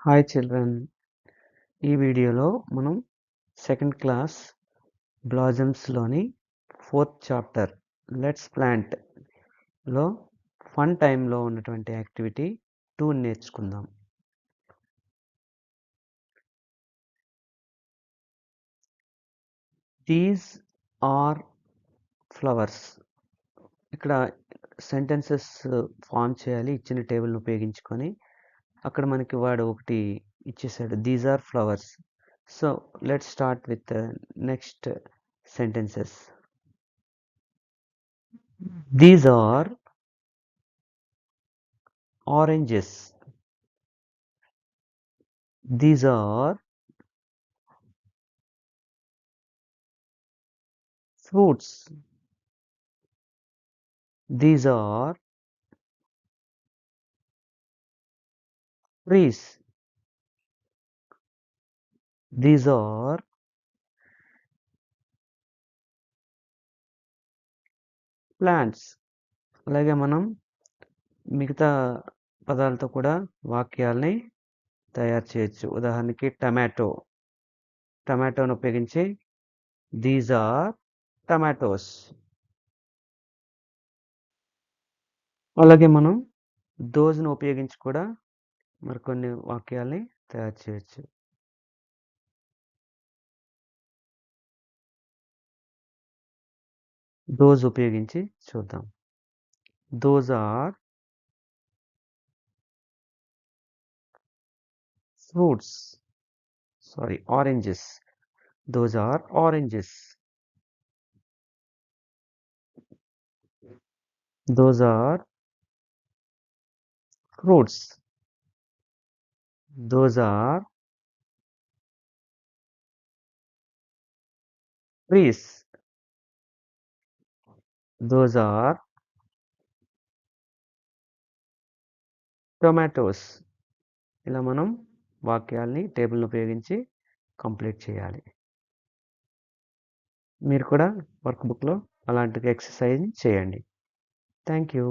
Hi children. ఈ వీడియోలో మనం సెకండ్ క్లాస్ బ్లాజమ్స్లోని 4th చాప్టర్ లెట్స్ ప్లాంట్లో ఫన్ టైంలో ఉన్నటువంటి యాక్టివిటీ 2 నేర్చుకుందాం. These are flowers. ఇక్కడ సెంటెన్సెస్ ఫామ్ చేయాలి ఇచ్చిన టేబుల్ని ఉపయోగించుకొని. అక్కడ మనకి వాడు ఒకటి ఇచ్చేసాడు, these are flowers. So let's start with next sentences. These are oranges. These are fruits. These are trees. These are plants. అలాగే మనం మిగతా పదాలతో కూడా వాక్యాల్ని తయారు చేయొచ్చు. ఉదాహరణకి టమాటోను ఉపయోగించి దీస్ ఆర్ టమాటోస్. అలాగే మనం దోస్ను ఉపయోగించి కూడా మరికొన్ని వాక్యాల్ని తయారు చేయొచ్చు. దోస్ ఉపయోగించి చూద్దాం. Those are fruits. Sorry, oranges. Those are oranges. Those are fruits. Those are trees. Those are tomatoes. ఇలా మనం వాక్యాల్ని టేబుల్ని ఉపయోగించి కంప్లీట్ చేయాలి. మీరు కూడా వర్క్ బుక్లో అలాంటి ఎక్సర్సైజ్ చేయండి. Thank you.